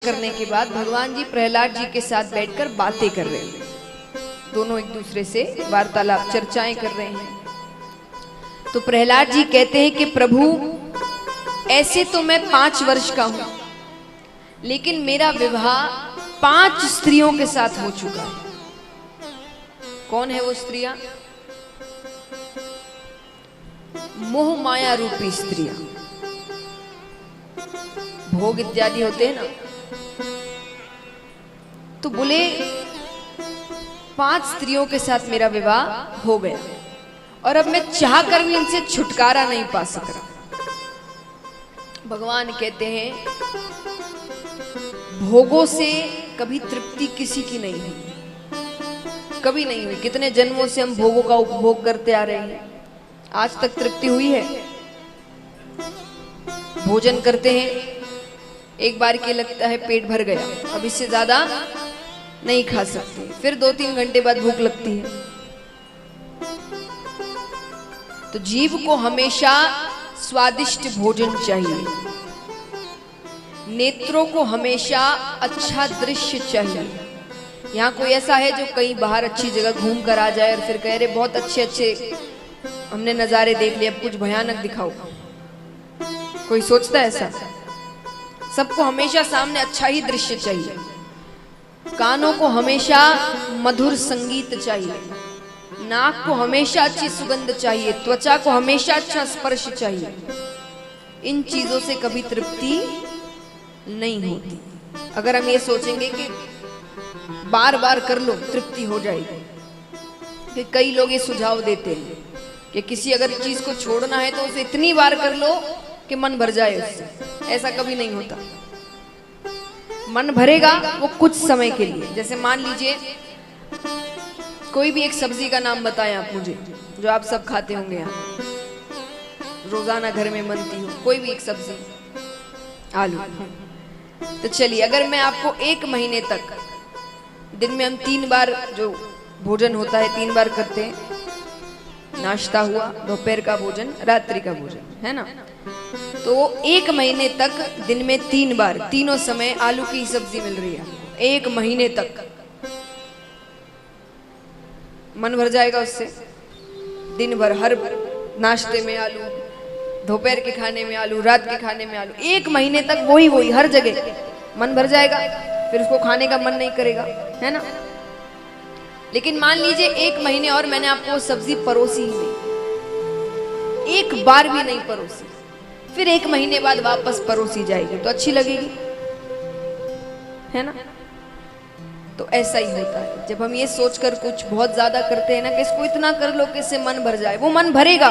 करने के बाद भगवान जी प्रहलाद जी के साथ बैठकर बातें कर रहे हैं। दोनों एक दूसरे से वार्तालाप चर्चाएं कर रहे हैं। तो प्रहलाद जी कहते हैं कि प्रभु, ऐसे तो मैं 5 वर्ष का हूं, लेकिन मेरा विवाह 5 स्त्रियों के साथ हो चुका है। कौन है वो स्त्रियां? मोह माया रूपी स्त्रियां। भोग इत्यादि होते हैं ना, तो बोले 5 स्त्रियों के साथ मेरा विवाह हो गया और अब मैं चाह कर भी इनसे छुटकारा नहीं पा सक रहा। भगवान कहते हैं, भोगों से कभी तृप्ति किसी की नहीं हुई, कभी नहीं हुई। कितने जन्मों से हम भोगों का उपभोग करते आ रहे हैं, आज तक तृप्ति हुई है? भोजन करते हैं, एक बार के लगता है पेट भर गया, अब इससे ज्यादा नहीं खा सकते, फिर 2-3 घंटे बाद भूख लगती है। तो जीव को हमेशा स्वादिष्ट भोजन चाहिए, नेत्रों को हमेशा अच्छा दृश्य चाहिए। यहाँ कोई ऐसा है जो कहीं बाहर अच्छी जगह घूम कर आ जाए और फिर कह रहे बहुत अच्छे अच्छे हमने नजारे देख लिए, अब कुछ भयानक दिखाओ? कोई सोचता है ऐसा? सबको हमेशा सामने अच्छा ही दृश्य चाहिए, कानों को हमेशा मधुर संगीत चाहिए, नाक को हमेशा अच्छी सुगंध चाहिए, त्वचा को हमेशा अच्छा स्पर्श चाहिए। इन चीजों से कभी तृप्ति नहीं होती। अगर हम ये सोचेंगे कि बार बार कर लो तृप्ति हो जाएगी, कि कई लोग ये सुझाव देते हैं कि किसी अगर चीज को छोड़ना है तो उसे इतनी बार कर लो कि मन भर जाए उससे। ऐसा कभी नहीं होता। मन भरेगा वो कुछ समय के लिए। जैसे मान लीजिए कोई भी एक सब्जी का नाम बताएं आप मुझे, जो आप सब खाते होंगे, यहाँ रोजाना घर में बनती हो, कोई भी एक सब्जी। आलू। तो चलिए, अगर मैं आपको 1 महीने तक, दिन में हम 3 बार जो भोजन होता है 3 बार करते हैं, नाश्ता हुआ, दोपहर का भोजन, रात्रि का भोजन, है ना? तो 1 महीने तक दिन में 3 बार, तीनों समय आलू की सब्जी मिल रही है। 1 महीने तक मन भर जाएगा उससे। दिन भर हर नाश्ते में आलू, दोपहर के खाने में आलू, रात के खाने में आलू, 1 महीने तक वही हर जगह मन भर जाएगा। फिर उसको खाने का मन नहीं करेगा, है ना? लेकिन मान लीजिए 1 महीने और मैंने आपको सब्जी परोसी ही नहीं, एक बार भी नहीं परोसी, फिर 1 महीने बाद वापस परोसी जाएगी, तो अच्छी लगेगी, है ना? तो ऐसा ही होता है। जब हम ये सोचकर कुछ बहुत ज्यादा करते हैं ना, कि इसको इतना कर लो कि इससे मन भर जाए, वो मन भरेगा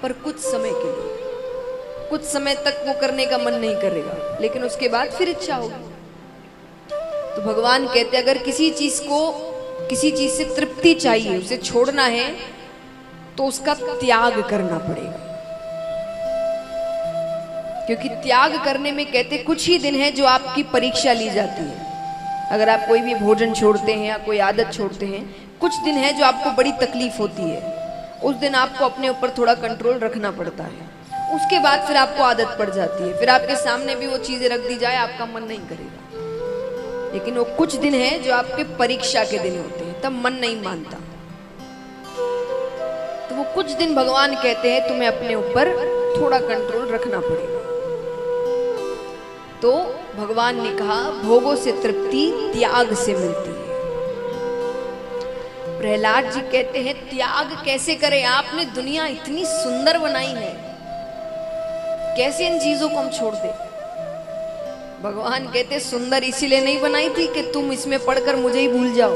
पर कुछ समय के लिए, कुछ समय तक वो करने का मन नहीं करेगा, लेकिन उसके बाद फिर इच्छा होगी। तो भगवान कहते हैं, अगर किसी चीज से तृप्ति चाहिए, उसे छोड़ना है, तो उसका त्याग करना पड़ेगा। क्योंकि त्याग करने में कहते कुछ ही दिन है जो आपकी परीक्षा ली जाती है। अगर आप कोई भी भोजन छोड़ते हैं या कोई आदत छोड़ते हैं, कुछ दिन है जो आपको बड़ी तकलीफ होती है। उस दिन आपको अपने ऊपर थोड़ा कंट्रोल रखना पड़ता है। उसके बाद फिर आपको आदत पड़ जाती है, फिर आपके सामने भी वो चीजें रख दी जाए, आपका मन नहीं करेगा। लेकिन वो कुछ दिन है जो आपके परीक्षा के दिन होते हैं, तब मन नहीं मानता। तो वो कुछ दिन भगवान कहते हैं तुम्हें अपने ऊपर थोड़ा कंट्रोल रखना पड़ेगा। तो भगवान ने कहा, भोगों से तृप्ति त्याग से मिलती है। प्रहलाद जी कहते हैं, त्याग कैसे करें? आपने दुनिया इतनी सुंदर बनाई है, कैसे इन चीजों को हम छोड़ दें? भगवान कहते, सुंदर इसीलिए नहीं बनाई थी कि तुम इसमें पढ़कर मुझे ही भूल जाओ,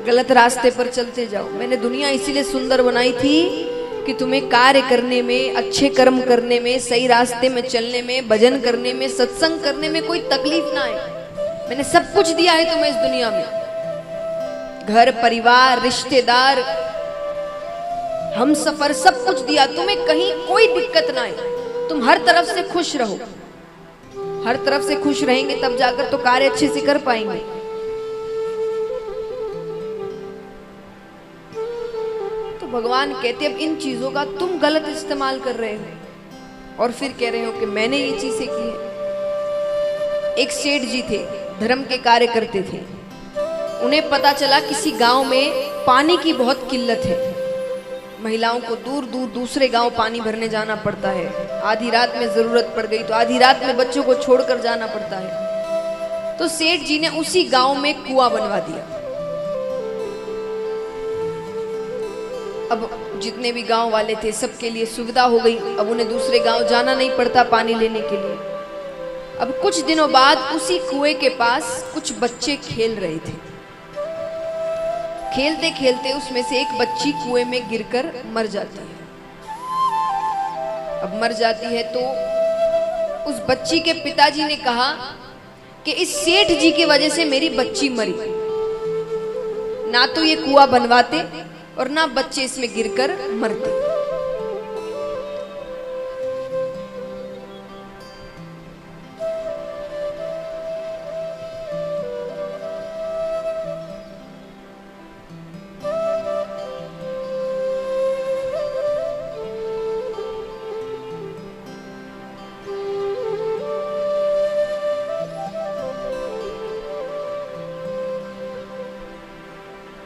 गलत रास्ते पर चलते जाओ। मैंने दुनिया इसीलिए सुंदर बनाई थी कि तुम्हें कार्य करने में, अच्छे कर्म करने में, सही रास्ते में चलने में, भजन करने में, सत्संग करने में कोई तकलीफ ना आए। मैंने सब कुछ दिया है तुम्हें इस दुनिया में, घर परिवार, रिश्तेदार, हम सफर, सब कुछ दिया तुम्हें, कहीं कोई दिक्कत ना आए। तुम हर तरफ से खुश रहो। हर तरफ से खुश रहेंगे तब जाकर तो कार्य अच्छे से कर पाएंगे। तो भगवान कहते, अब इन चीजों का तुम गलत इस्तेमाल कर रहे हो और फिर कह रहे हो कि मैंने ये चीजें की है। एक सेठ जी थे, धर्म के कार्य करते थे। उन्हें पता चला किसी गांव में पानी की बहुत किल्लत है। महिलाओं को दूर दूर दूसरे गांव पानी भरने जाना पड़ता है। आधी रात में जरूरत पड़ गई तो आधी रात में बच्चों को छोड़कर जाना पड़ता है। तो सेठ जी ने उसी गांव में कुआं बनवा दिया। अब जितने भी गांव वाले थे सबके लिए सुविधा हो गई। अब उन्हें दूसरे गांव जाना नहीं पड़ता पानी लेने के लिए। अब कुछ दिनों बाद उसी कुएं के पास कुछ बच्चे खेल रहे थे। खेलते खेलते उसमें से एक बच्ची कुएं में गिरकर मर जाती है। अब मर जाती है तो उस बच्ची के पिताजी ने कहा कि इस सेठ जी की वजह से मेरी बच्ची मरी। ना तो ये कुआं बनवाते और ना बच्चे इसमें गिरकर मरते।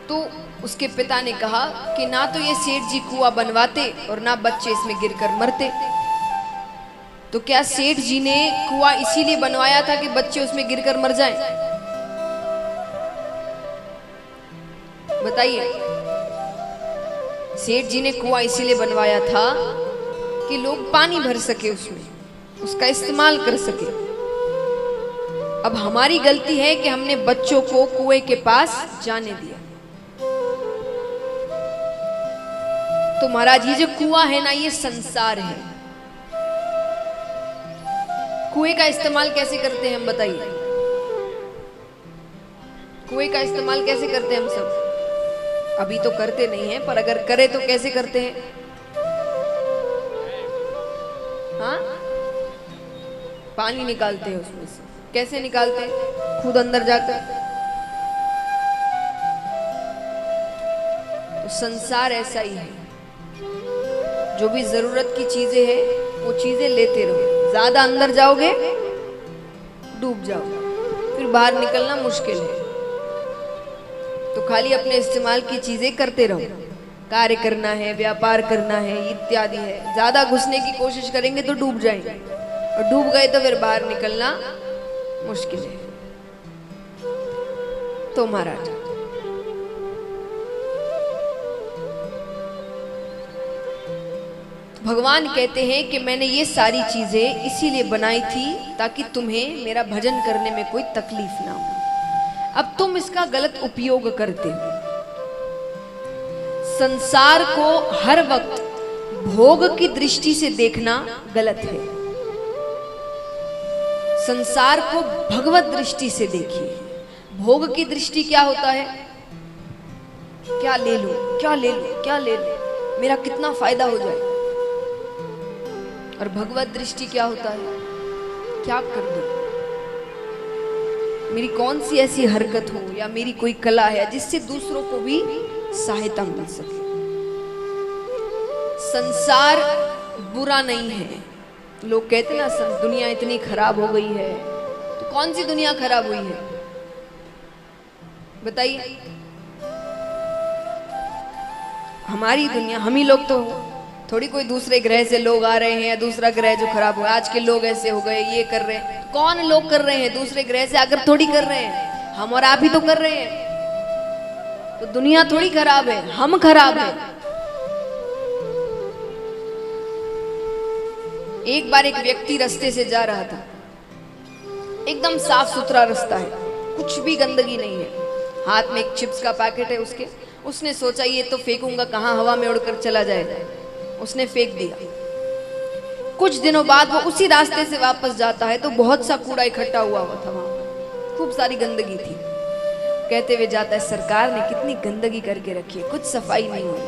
तो उसके पिता ने कहा कि ना तो ये सेठ जी कुआं बनवाते और ना बच्चे इसमें गिरकर मरते। तो क्या सेठ जी ने कुआं इसीलिए बनवाया था कि बच्चे उसमें गिरकर मर जाएं? बताइए। सेठ जी ने कुआं इसीलिए बनवाया था कि लोग पानी भर सके, उसमें उसका इस्तेमाल कर सके। अब हमारी गलती है कि हमने बच्चों को कुएं के पास जाने दिया। तो महाराज, ये जो कुआं है ना, ये संसार है। कुएं का इस्तेमाल कैसे करते हैं हम बताइए? कुएं का इस्तेमाल कैसे करते हैं हम सब? अभी तो करते नहीं हैं, पर अगर करें तो कैसे करते हैं? हाँ, पानी निकालते हैं उसमें से। कैसे निकालते हैं? खुद अंदर जाकर। तो संसार ऐसा ही है। जो भी जरूरत की चीजें हैं वो चीजें लेते रहो। ज्यादा अंदर जाओगे डूब जाओगे, फिर बाहर निकलना मुश्किल है। तो खाली अपने इस्तेमाल की चीजें करते रहो। कार्य करना है, व्यापार करना है, इत्यादि है। ज्यादा घुसने की कोशिश करेंगे तो डूब जाएंगे, और डूब गए तो फिर बाहर निकलना मुश्किल है। तो महाराज, भगवान कहते हैं कि मैंने ये सारी चीजें इसीलिए बनाई थी ताकि तुम्हें मेरा भजन करने में कोई तकलीफ ना हो। अब तुम इसका गलत उपयोग करते हो। संसार को हर वक्त भोग की दृष्टि से देखना गलत है। संसार को भगवत दृष्टि से देखिए। भोग की दृष्टि क्या होता है? क्या ले लूं, क्या ले लूं, क्या ले लूं, मेरा कितना फायदा हो जाए। और भगवत दृष्टि क्या होता है? क्या कर दूं, मेरी कौन सी ऐसी हरकत हो या मेरी कोई कला है जिससे दूसरों को भी सहायता मिल सके। संसार बुरा नहीं है। लोग कहते ना दुनिया इतनी खराब हो गई है। तो कौन सी दुनिया खराब हुई है बताइए? हमारी दुनिया, हम ही लोग तो, थोड़ी कोई दूसरे ग्रह से लोग आ रहे हैं या दूसरा ग्रह जो खराब हुआ। आज के लोग ऐसे हो गए, ये कर रहे हैं। कौन लोग कर रहे हैं? दूसरे ग्रह से आकर थोड़ी कर रहे हैं, हम और आप ही तो कर रहे हैं। तो दुनिया थोड़ी खराब है, हम खराब हैं। एक बार एक व्यक्ति रास्ते से जा रहा था। एकदम साफ सुथरा रास्ता है, कुछ भी गंदगी नहीं है। हाथ में एक चिप्स का पैकेट है उसके। उसने सोचा ये तो फेंकूंगा कहाँ, हवा में उड़कर चला जाएगा। उसने फेंक दिया। कुछ दिनों बाद वो उसी रास्ते से वापस जाता है तो बहुत सा कूड़ा इकट्ठा हुआ था वहां, खूब सारी गंदगी थी। कहते हुए जाता है, सरकार ने कितनी गंदगी करके रखी है, कुछ सफाई नहीं हुई।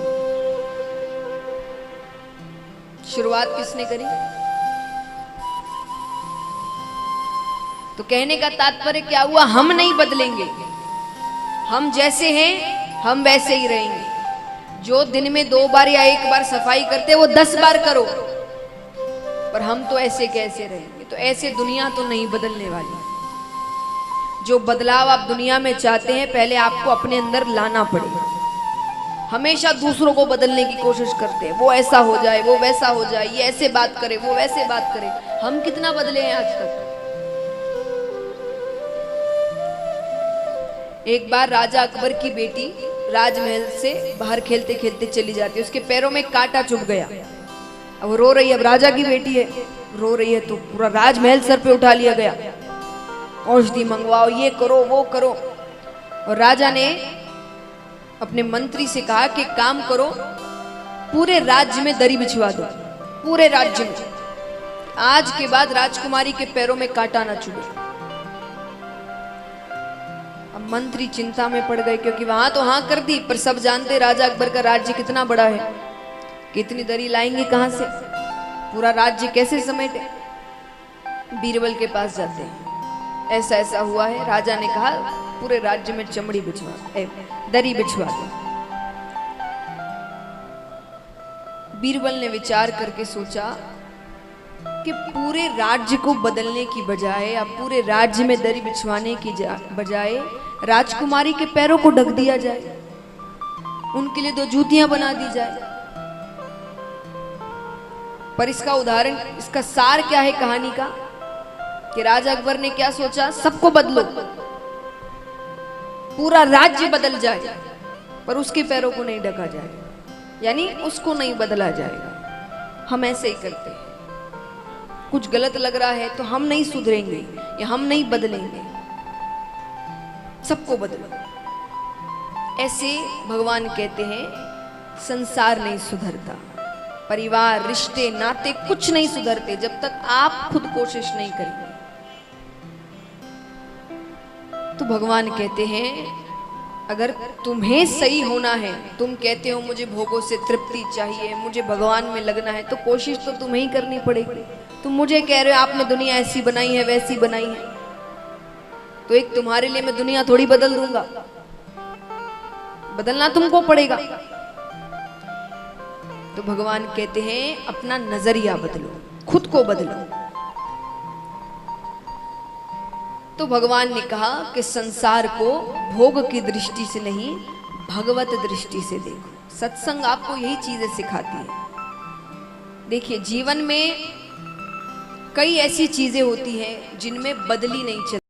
शुरुआत किसने करी? तो कहने का तात्पर्य क्या हुआ? हम नहीं बदलेंगे, हम जैसे हैं हम वैसे ही रहेंगे। जो दिन में 2 बार या 1 बार सफाई करते वो 10 बार करो, पर हम तो ऐसे कैसे रहेंगे। तो ऐसे दुनिया तो नहीं बदलने वाली। जो बदलाव आप दुनिया में चाहते हैं पहले आपको अपने अंदर लाना पड़ेगा। हमेशा दूसरों को बदलने की कोशिश करते हैं, वो ऐसा हो जाए, वो वैसा हो जाए, ये ऐसे बात करे, वो वैसे बात करे। हम कितना बदले हैं आज तक। एक बार राजा अकबर की बेटी राजमहल से बाहर खेलते खेलते चली जाती है, उसके पैरों में कांटा चुभ गया। अब रो रही है, अब राजा की बेटी है, रो रही है तो पूरा राजमहल सर पे उठा लिया गया। औषधि मंगवाओ, ये करो, वो करो। और राजा ने अपने मंत्री से कहा कि काम करो, पूरे राज्य में दरी बिछवा दो, पूरे राज्य में। आज के बाद राजकुमारी के पैरों में कांटा ना चुभे। अब मंत्री चिंता में पड़ गए, क्योंकि वहां तो हाँ कर दी, पर सब जानते राजा अकबर का राज्य कितना बड़ा है, कितनी दरी लाएंगे कहां से, पूरा राज्य कैसे समेटे। बीरबल के पास जाते हैं, ऐसा ऐसा हुआ है। राजा ने कहा पूरे राज्य में चमड़ी बिछवा, दरी बिछवा दो। बीरबल ने विचार करके सोचा कि पूरे राज्य को बदलने की बजाय या पूरे राज्य में दरी बिछवाने की बजाय राजकुमारी के पैरों को ढक दिया जाए, उनके लिए 2 जूतियां बना दी जाए। पर इसका उदाहरण, इसका सार क्या है कहानी का, कि राजा अकबर ने क्या सोचा, सबको बदलो, पूरा राज्य बदल जाए, पर उसके पैरों को नहीं ढका जाएगा, यानी उसको नहीं बदला जाएगा। हम ऐसे ही करते हैं, कुछ गलत लग रहा है तो हम नहीं सुधरेंगे या हम नहीं बदलेंगे, सबको बदलो। ऐसे भगवान कहते हैं संसार नहीं सुधरता, परिवार, रिश्ते, नाते कुछ नहीं सुधरते जब तक आप खुद कोशिश नहीं करेंगे। तो भगवान कहते हैं अगर तुम्हें सही होना है, तुम कहते हो मुझे भोगों से तृप्ति चाहिए, मुझे भगवान में लगना है, तो कोशिश तो तुम्हें ही करनी पड़ेगी। तुम मुझे कह रहे हो आपने दुनिया ऐसी बनाई है, वैसी बनाई है, तो एक तुम्हारे लिए मैं दुनिया थोड़ी बदल दूंगा, बदलना तुमको पड़ेगा। तो भगवान कहते हैं अपना नजरिया बदलो, खुद को बदलो। तो भगवान ने कहा कि संसार को भोग की दृष्टि से नहीं, भगवत दृष्टि से देखो। सत्संग आपको यही चीजें सिखाती है। देखिए जीवन में कई ऐसी चीजें होती हैं जिनमें बदली नहीं चलती।